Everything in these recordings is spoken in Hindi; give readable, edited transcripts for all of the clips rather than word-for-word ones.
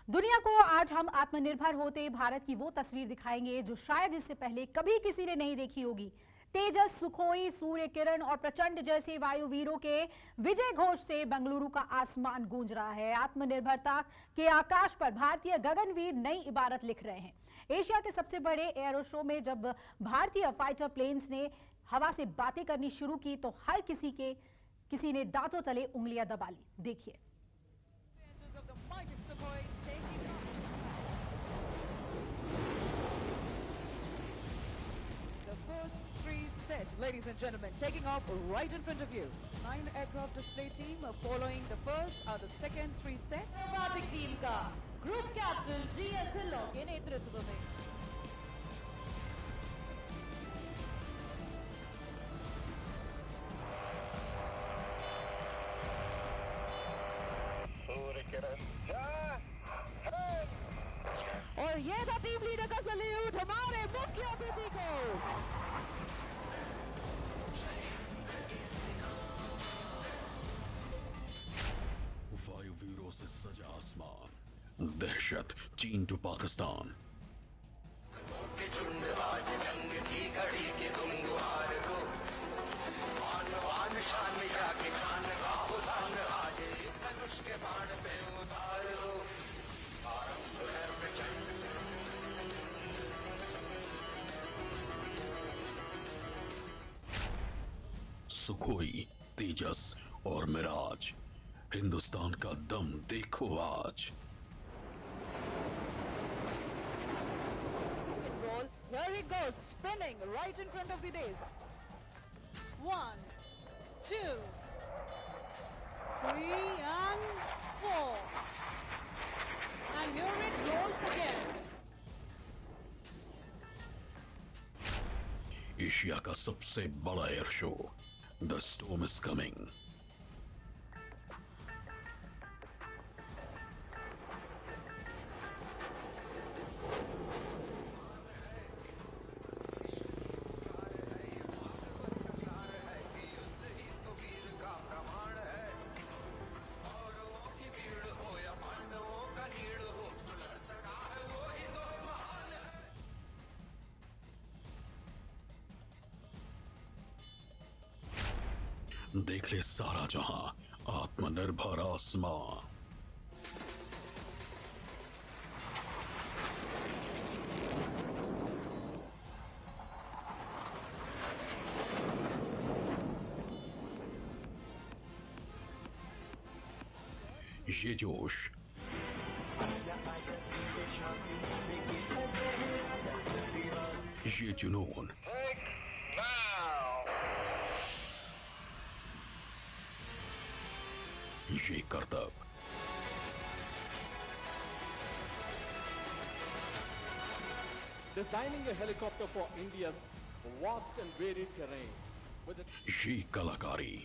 दुनिया को आज हम आत्मनिर्भर होते भारत की वो तस्वीर दिखाएंगे जो शायद इससे पहले कभी किसी ने नहीं देखी होगी। तेजस, सुखोई, सूर्य किरण और प्रचंड जैसे वायुवीरों के विजय घोष से बेंगलुरु का आसमान गूंज रहा है। आत्मनिर्भरता के आकाश पर भारतीय गगनवीर नई इबारत लिख रहे हैं। एशिया के सबसे बड़े एरो शो में जब भारतीय फाइटर प्लेन्स ने हवा से बातें करनी शुरू की तो हर किसी ने दांतों तले उंगलियां दबा ली। देखिए। The first three sets, ladies and gentlemen, taking off right in front of you. 9 aircraft display team following the first or the second three sets. Aerobatic team का ग्रुप कैप्टन GS ढिल्लों के नेतृत्व में और ये था टीम लीडर का सल्यूट हमारे मुख्य अतिथि को। वायुवीरों से सजा आसमान, दहशत चीन टू पाकिस्तान। सुखोई, तेजस और मिराज, हिंदुस्तान का दम देखो आज। Roll. Here he goes, spinning right in front of the days. 1, 2, 3 and 4 and here it rolls again. Asia का सबसे बड़ा air show, the storm is coming. देख ले सारा जहां, आत्मनिर्भर आसमां। ये जोश, ये जुनून, ये करतब, designing a helicopter for India's vast and varied terrain with a ये कलाकारी,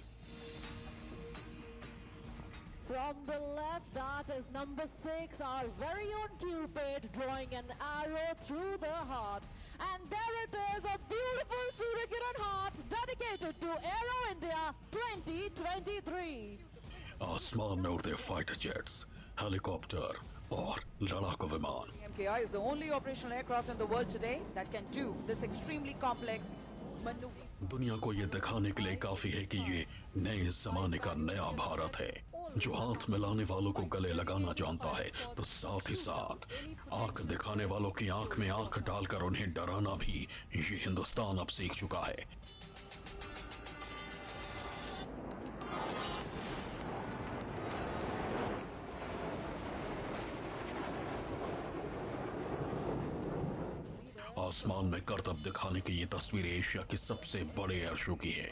From the left, that is number 6, our very own Cupid, drawing an arrow through the heart. And there it is, a beautiful Surya Kiran heart dedicated to Aero India 2023. आसमान में उड़ते फाइटर जेट्स, हेलीकॉप्टर और लड़ाकू विमान। MKI is the only operational aircraft in the world today that can do this extremely complex maneuver. दुनिया को ये दिखाने के लिए काफी है कि ये नए जमाने का नया भारत है, जो हाथ मिलाने वालों को गले लगाना जानता है, तो साथ ही साथ आंख दिखाने वालों की आंख में आंख डालकर उन्हें डराना भी ये हिंदुस्तान अब सीख चुका है। आसमान में करतब दिखाने की ये तस्वीर एशिया की सबसे बड़े एयर शो की है।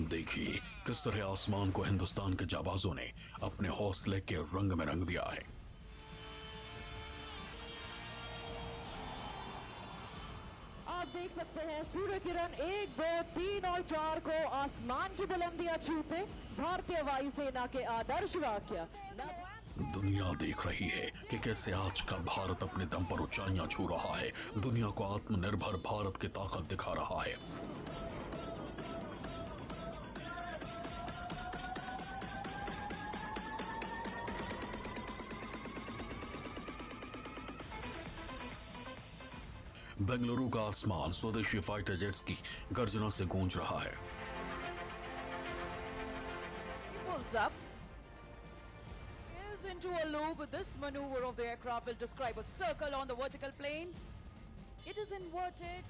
देखिए किस तरह आसमान को हिंदुस्तान के जाबाजों ने अपने हौसले के रंग में रंग दिया है। आप देख सकते हैं सूर्य किरण 1, 2, 3 और 4 को आसमान की बुलंदियां छूते भारतीय वायुसेना के आदर्श वाक्य। दुनिया देख रही है कि कैसे आज का भारत अपने दम पर ऊंचाइयां छू रहा है, दुनिया को आत्मनिर्भर भारत की ताकत दिखा रहा है। बेंगलुरु का आसमान स्वदेशी फाइटर जेट्स की गर्जना से गूंज रहा है। He pulls up. Is into a loop. This maneuver of the aircraft will describe a circle on the vertical plane. It is inverted.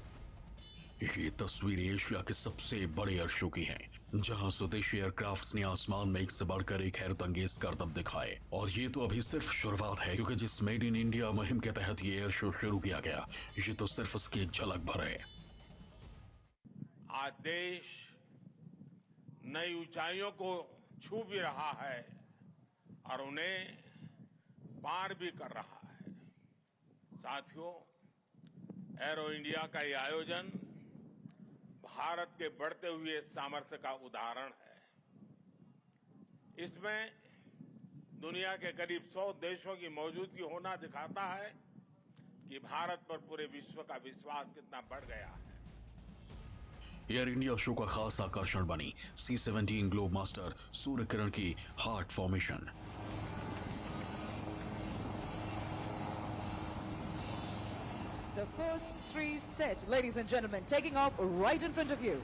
ये तस्वीर एशिया के सबसे बड़े एयर शो की है, जहां स्वदेशी एयरक्राफ्ट्स ने आसमान में एक से बढ़कर एक हैरत अंगेज करतब दिखाए। और ये तो अभी सिर्फ शुरुआत है, क्योंकि जिस मेड इन इंडिया मुहिम के तहत ये एयर शो शुरू किया गया, ये तो सिर्फ उसकी एक झलक भर है। आज देश नई ऊंचाइयों को छू भी रहा है और उन्हें पार भी कर रहा है। साथियों, एरो इंडिया का ये आयोजन भारत के बढ़ते हुए सामर्थ्य का उदाहरण है। इसमें दुनिया के करीब 100 देशों की मौजूदगी होना दिखाता है कि भारत पर पूरे विश्व का विश्वास कितना बढ़ गया है। एयर इंडिया शो का खास आकर्षण बनी C-17 globe master Surya Kiran की heart formation. The first three sets, ladies and gentlemen, taking off right in front of you.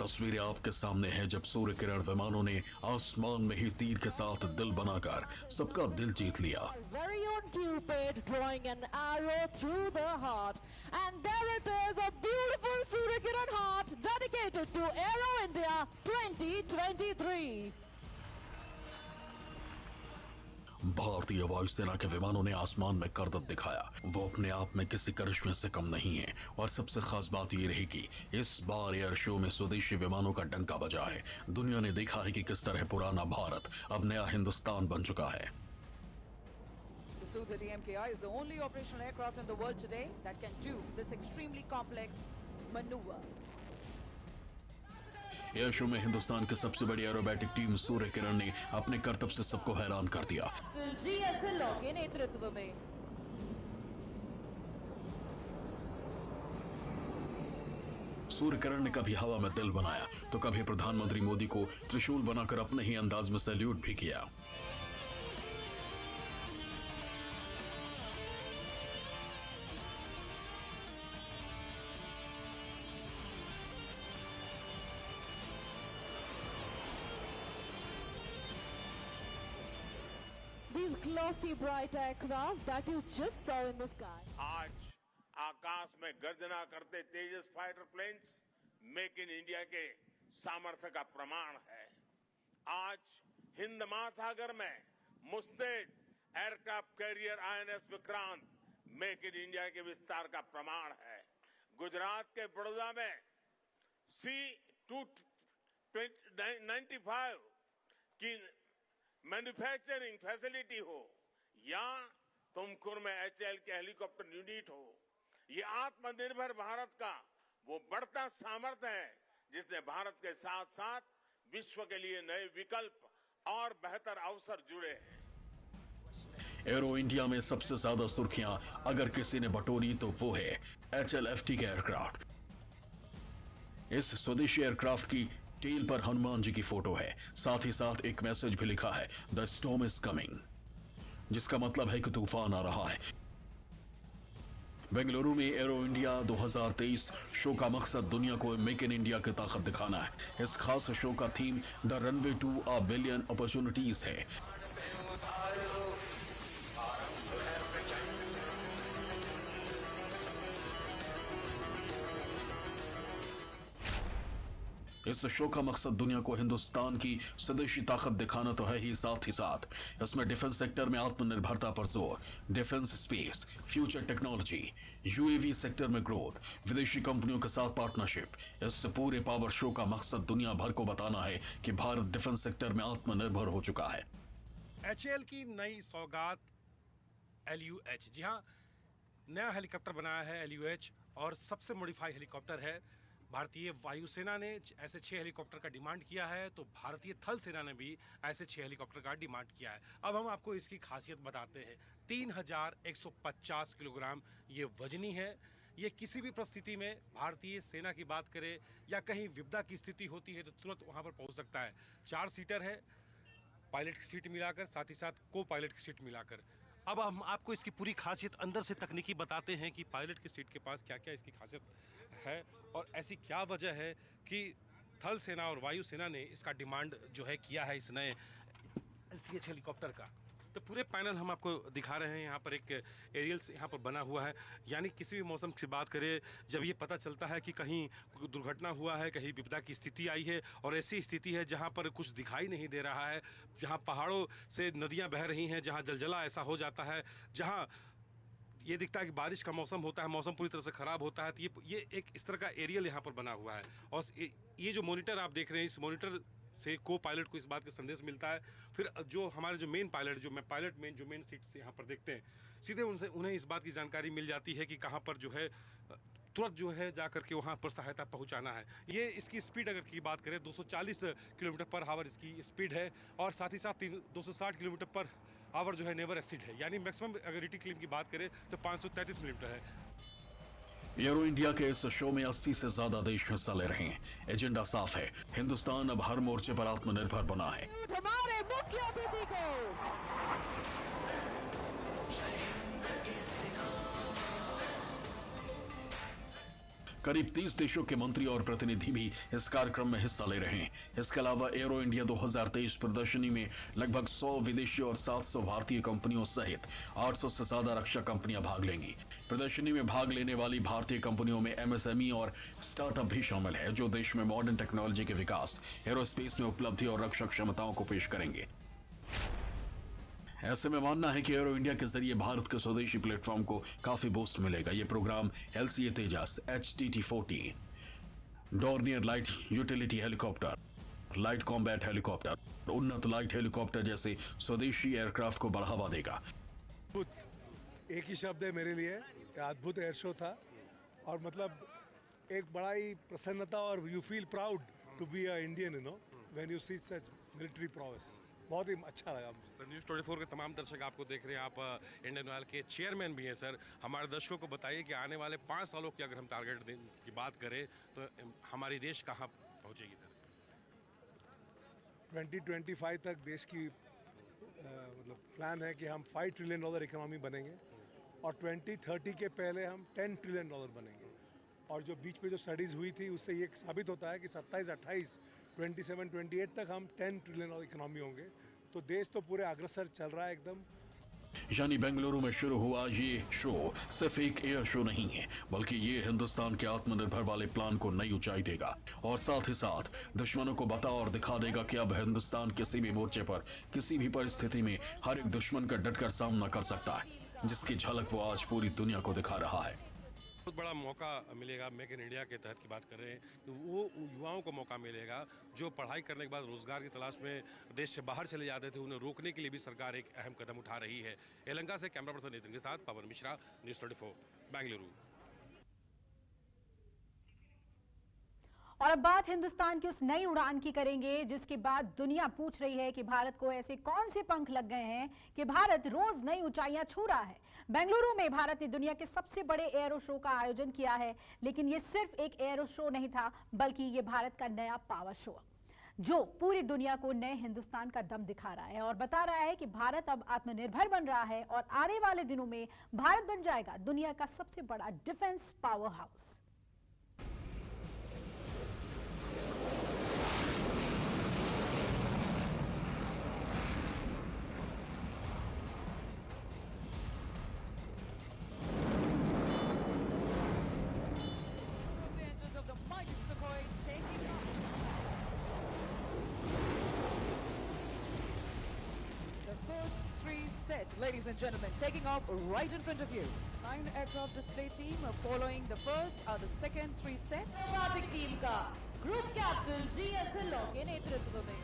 तस्वीरें आपके सामने हैं जब सूर्य किरण विमानों ने आसमान में ही तीर के साथ दिल बनाकर सबका दिल जीत लिया। Our very own Cupid drawing an arrow through the heart. And there it is, a beautiful Surya Kiran heart dedicated to Aero India 2023. भारतीय वायुसेना के विमानों ने आसमान में करतब दिखाया। वो अपने आप में किसी करिश्मे से कम नहीं है। और सबसे खास बात ये रही कि इस बार एयर शो में स्वदेशी विमानों का डंका बजा है। दुनिया ने देखा है कि किस तरह पुराना भारत अब नया हिंदुस्तान बन चुका है। The Su-30 MKI is the only operational aircraft in the world today that can do this extremely complex maneuver. Air show में हिंदुस्तान की सबसे बड़ी एरोबैटिक टीम सूर्य किरण ने अपने करतब से सबको हैरान कर दिया। Diljit Dhillon के नेतृत्व में सूर्य किरण ने कभी हवा में दिल बनाया तो कभी प्रधानमंत्री मोदी को त्रिशूल बनाकर अपने ही अंदाज में सैल्यूट भी किया। these glossy bright aircraft that you just saw in the sky. आज आकाश में गर्जना करते Tejas fighter planes make in India के सामर्थ्य का प्रमाण है। आज हिंद महासागर में मुस्तैद aircraft carrier INS Vikrant make in India के विस्तार का प्रमाण है। गुजरात के बड़ौदा में C-295 की मैन्युफैक्चरिंग फैसिलिटी हो या तुमकुर में HAL के हेलीकॉप्टर यूनिट हो, ये आत्मनिर्भर भारत का वो बढ़ता सामर्थ्य है जिसने भारत के साथ साथ विश्व के लिए नए विकल्प और बेहतर अवसर जुड़े हैं। एरो इंडिया में सबसे ज्यादा सुर्खियां अगर किसी ने बटोरी तो वो है HLFT के एयरक्राफ्ट। इस स्वदेशी एयरक्राफ्ट की टेल पर हनुमान जी की फोटो है। साथ ही साथ एक मैसेज भी लिखा है, द स्टॉर्म इज कमिंग, जिसका मतलब है कि तूफान आ रहा है। बेंगलुरु में एरो इंडिया 2023 शो का मकसद दुनिया को मेक इन इंडिया की ताकत दिखाना है। इस खास शो का theme the runway to a billion opportunities है। इस शो का मकसद दुनिया को हिंदुस्तान की स्वदेशी ताकत दिखाना तो है ही, साथ इसमें डिफेंस सेक्टर में आत्मनिर्भरता पर जोर, defence space, future technology, UAV sector में ग्रोथ, विदेशी कंपनियों के साथ पार्टनरशिप। इस पूरे पावर शो का मकसद दुनिया भर को बताना है कि भारत डिफेंस सेक्टर में आत्मनिर्भर हो चुका है। HAL की नई सौगात LUH, जी हाँ, नया हेलीकॉप्टर बनाया है LUH और सबसे मॉडिफाई हेलीकॉप्टर है। भारतीय वायुसेना ने ऐसे 6 हेलीकॉप्टर का डिमांड किया है, तो भारतीय थल सेना ने भी ऐसे 6 हेलीकॉप्टर का डिमांड किया है। अब हम आपको इसकी खासियत बताते हैं। 3150 किलोग्राम ये वजनी है। ये किसी भी परिस्थिति में भारतीय सेना की बात करें या कहीं विपदा की स्थिति होती है तो तुरंत वहाँ पर पहुँच सकता है। 4 सीटर है, पायलट की सीट मिलाकर, साथ ही साथ को पायलट की सीट मिलाकर। अब हम आपको इसकी पूरी खासियत अंदर से तकनीकी बताते हैं कि पायलट की सीट के पास क्या क्या इसकी खासियत है और ऐसी क्या वजह है कि थल सेना और वायु सेना ने इसका डिमांड जो है किया है इस नए LCH हेलीकॉप्टर का। तो पूरे पैनल हम आपको दिखा रहे हैं। यहाँ पर एक एरियल से यहाँ पर बना हुआ है, यानी किसी भी मौसम की बात करें, जब ये पता चलता है कि कहीं दुर्घटना हुआ है, कहीं विपदा की स्थिति आई है और ऐसी स्थिति है जहाँ पर कुछ दिखाई नहीं दे रहा है, जहाँ पहाड़ों से नदियाँ बह रही हैं, जहाँ जलजला ऐसा हो जाता है, जहाँ ये दिखता है कि बारिश का मौसम होता है, मौसम पूरी तरह से ख़राब होता है, तो ये एक इस तरह का एरियल यहाँ पर बना हुआ है। और ये जो मॉनिटर आप देख रहे हैं, इस मॉनिटर से को पायलट को इस बात का संदेश मिलता है। फिर जो हमारे जो मेन पायलट जो मेन सीट से यहाँ पर देखते हैं, सीधे उन्हें इस बात की जानकारी मिल जाती है कि कहाँ पर जो है तुरंत जो है जा करके वहाँ पर सहायता पहुँचाना है। ये इसकी स्पीड अगर की बात करें 240 किलोमीटर पर आवर इसकी स्पीड है और साथ ही साथ 260 किलोमीटर पर आवर जो है नेवर एक्सीड है, यानी मैक्सिमम अगर रेटिंग क्लेम की बात करें तो 533 मिलीमीटर है। एरो इंडिया के इस शो में 80 से ज्यादा देश हिस्सा ले रहे हैं। एजेंडा साफ है, हिंदुस्तान अब हर मोर्चे पर आत्मनिर्भर बना है। हमारे मुख्य अतिथि को करीब 30 देशों के मंत्री और प्रतिनिधि भी इस कार्यक्रम में हिस्सा ले रहे हैं। इसके अलावा एरो इंडिया 2023 प्रदर्शनी में लगभग 100 विदेशी और 700 भारतीय कंपनियों सहित 800 से ज्यादा रक्षा कंपनियां भाग लेंगी। प्रदर्शनी में भाग लेने वाली भारतीय कंपनियों में MSME और स्टार्टअप भी शामिल है, जो देश में मॉडर्न टेक्नोलॉजी के विकास, एरोस्पेस में उपलब्धि और रक्षा क्षमताओं को पेश करेंगे। ऐसे में मानना है कि एरो इंडिया के जरिए भारत के स्वदेशी प्लेटफॉर्म को काफी बूस्ट मिलेगा। ये प्रोग्राम LCA तेजस, HTT-40, Dornier light utility helicopter, light combat helicopter, उन्नत लाइट हेलीकॉप्टर जैसे स्वदेशी एयरक्राफ्ट को बढ़ावा देगा। एक ही शब्द है मेरे लिए, अद्भुत एयर शो था और मतलब एक बड़ा ही प्रसन्नता और you feel proud to be a Indian, you know, when you see such military prowess. बहुत ही अच्छा लगा मुझे। सर, न्यूज़ 24 के तमाम दर्शक आपको देख रहे हैं, आप इंडियन ऑयल के चेयरमैन भी हैं। सर, हमारे दर्शकों को बताइए कि आने वाले 5 सालों की अगर हम टारगेट की बात करें तो हमारी देश कहाँ पहुँचेगी सर? 2025 तक देश की मतलब प्लान है कि हम $5 ट्रिलियन इकोनॉमी बनेंगे और 2030 के पहले हम $10 ट्रिलियन बनेंगे। और जो बीच पे जो स्टडीज़ हुई थी उससे ये साबित होता है कि 27, 28, 27, 28 तक हम 10 ट्रिलियन इकोनॉमी होंगे। तो देश तो पूरे अग्रसर चल रहा है एकदम। यानी बेंगलुरु में शुरू हुआ ये शो सिर्फ एक एयर शो नहीं है, बल्कि ये हिंदुस्तान के आत्मनिर्भर वाले प्लान को नई ऊंचाई देगा और साथ ही साथ दुश्मनों को बता और दिखा देगा कि अब हिंदुस्तान किसी भी मोर्चे पर, किसी भी परिस्थिति में हर एक दुश्मन का डटकर सामना कर सकता है, जिसकी झलक वो आज पूरी दुनिया को दिखा रहा है। बहुत बड़ा मौका मिलेगा मेक इन इंडिया के तहत की बात कर रहे हैं, तो वो युवाओं को मौका मिलेगा जो पढ़ाई करने के बाद रोजगार की तलाश में देश से बाहर चले जाते थे, उन्हें रोकने के लिए भी सरकार एक अहम कदम उठा रही है। एलंका से कैमरा पर्सन नितिन के साथ पवन मिश्रा, न्यूज़ 24 बेंगलुरु। और अब बात हिंदुस्तान की उस नई उड़ान की करेंगे जिसके बाद दुनिया पूछ रही है कि भारत को ऐसे कौन से पंख लग गए हैं कि भारत रोज नई ऊंचाइयां छू रहा है। बेंगलुरु में भारत ने दुनिया के सबसे बड़े एरो शो का आयोजन किया है, लेकिन ये सिर्फ एक एरो शो नहीं था, बल्कि ये भारत का नया पावर शो जो पूरी दुनिया को नए हिंदुस्तान का दम दिखा रहा है और बता रहा है कि भारत अब आत्मनिर्भर बन रहा है और आने वाले दिनों में भारत बन जाएगा दुनिया का सबसे बड़ा defence power house. Ladies and gentlemen, taking off right in front of you. 9 aircraft display team following the first or the second 3 set. Kartik team का ग्रुप कैप्टन GS ढिल्लों के नेतृत्व में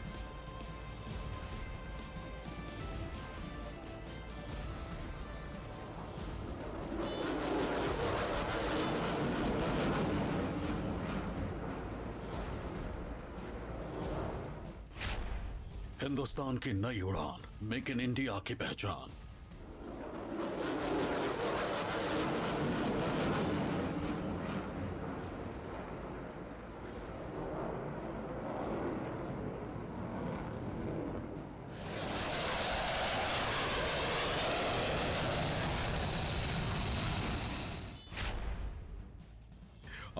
हिंदुस्तान की नई उड़ान, मेक इन इंडिया की पहचान।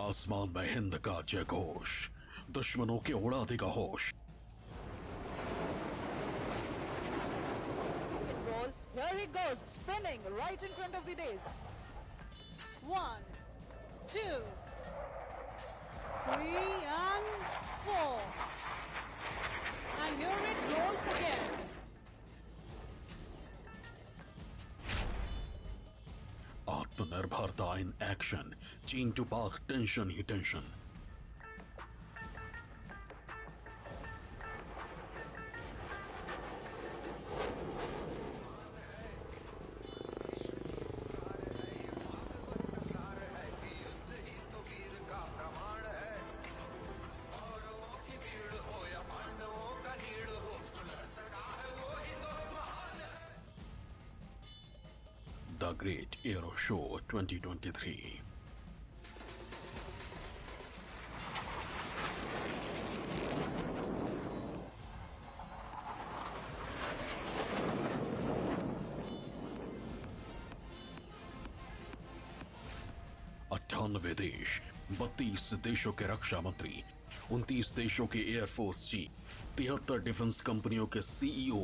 आसमान में हिंद का जय घोष, दुश्मनों के उड़ा देगा होश। Roll. Here he goes, spinning right in front of the days. 1, 2, 3 and 4. And here it rolls again. आत्मनिर्भरता इन एक्शन, चीन टू पाक tension he tension. The Great Aero Show 2023. देश, 32 देशों के रक्षा मंत्री, 29 देशों के एयरफोर्स चीफ, 73 डिफेंस कंपनियों के सीईओ,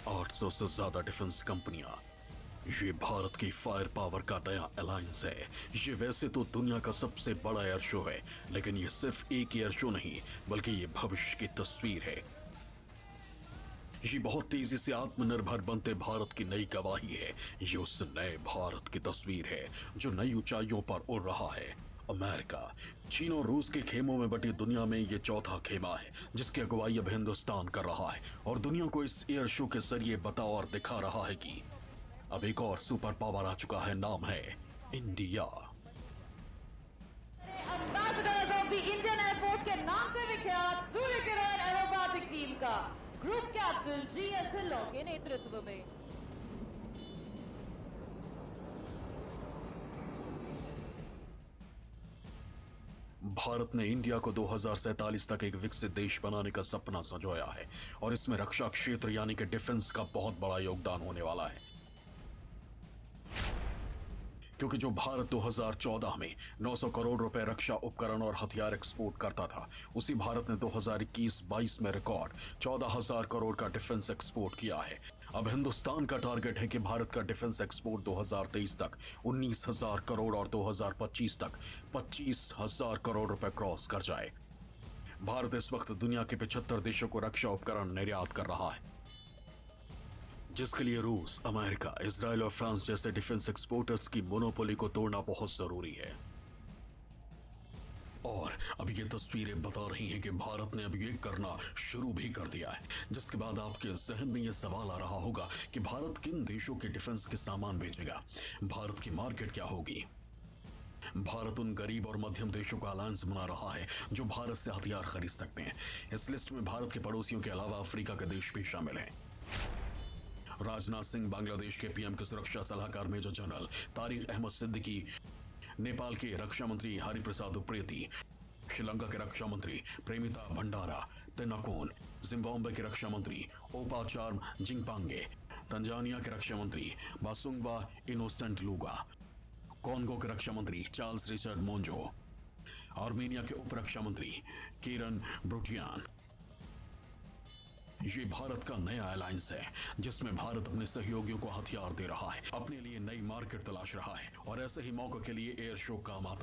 800 से ज्यादा डिफेंस कंपनियां। ये भारत की फायर पावर का नया अलायंस है। ये वैसे तो दुनिया का सबसे बड़ा एयर शो है, लेकिन ये सिर्फ एक एयर शो नहीं, बल्कि ये भविष्य की तस्वीर है। ये बहुत तेजी से आत्मनिर्भर बनते भारत की नई गवाही है। ये उस नए भारत की तस्वीर है जो नई ऊंचाइयों पर उड़ रहा है। अमेरिका, चीन और रूस के खेमों में बटी दुनिया में ये चौथा खेमा है जिसकी अगुवाई अब हिंदुस्तान कर रहा है और दुनिया को इस एयर शो के जरिए बता और दिखा रहा है कि अब एक और सुपर पावर आ चुका है, नाम है India. Ambassadors of the Indian air force के नाम से विख्यात सूर्य किरण एरोबैटिक टीम का ग्रुप कैप्टन जीएस ढिल्लों के नेतृत्व में। भारत ने इंडिया को 2047 तक एक विकसित देश बनाने का सपना संजोया है और इसमें रक्षा क्षेत्र यानी कि डिफेंस का बहुत बड़ा योगदान होने वाला है, क्योंकि जो भारत 2014 में 900 करोड़ रुपए रक्षा उपकरण और हथियार एक्सपोर्ट करता था, उसी भारत ने 2021-22 में रिकॉर्ड 14,000 करोड़ का डिफेंस एक्सपोर्ट किया है। अब हिंदुस्तान का टारगेट है कि भारत का डिफेंस एक्सपोर्ट 2023 तक 19,000 करोड़ और 2025 तक 25,000 करोड़ रुपए क्रॉस कर जाए। भारत इस वक्त दुनिया के 75 देशों को रक्षा उपकरण निर्यात कर रहा है, जिसके लिए रूस, अमेरिका, इजराइल और फ्रांस जैसे डिफेंस एक्सपोर्टर्स की मोनोपोली को तोड़ना बहुत जरूरी है। और अब ये तस्वीरें बता रही हैं कि भारत ने अब ये करना शुरू भी कर दिया है, जिसके बाद आपके जहन में ये सवाल आ रहा होगा कि भारत किन देशों के डिफेंस के सामान बेचेगा, भारत की मार्केट क्या होगी। भारत उन गरीब और मध्यम देशों का अलायंस बना रहा है जो भारत से हथियार खरीद सकते हैं। इस लिस्ट में भारत के पड़ोसियों के अलावा अफ्रीका के देश भी शामिल हैं। राजनाथ सिंह बांग्लादेश के पीएम के सुरक्षा सलाहकार मेजर जनरल तारिक अहमद सिद्दीकी, नेपाल के रक्षा मंत्री हरिप्रसाद उप्रेती, श्रीलंका के रक्षा मंत्री प्रेमिता भंडारा तेनाकोन, जिम्बाब्वे के रक्षा मंत्री ओपाचार्म जिंगपांगे, तंजानिया के रक्षा मंत्री बासुंगवा इनोसेंट लुगा, कॉन्गो के रक्षा मंत्री चार्ल्स रिचर्ड मोंजो, आर्मेनिया के उप रक्षा मंत्री किरण ब्रुटियान। ये भारत का नया अलायंस है जिसमें भारत अपने सहयोगियों को हथियार दे रहा है, अपने लिए नई मार्केट तलाश रहा है और ऐसे ही मौके के लिए एयर शो काम आता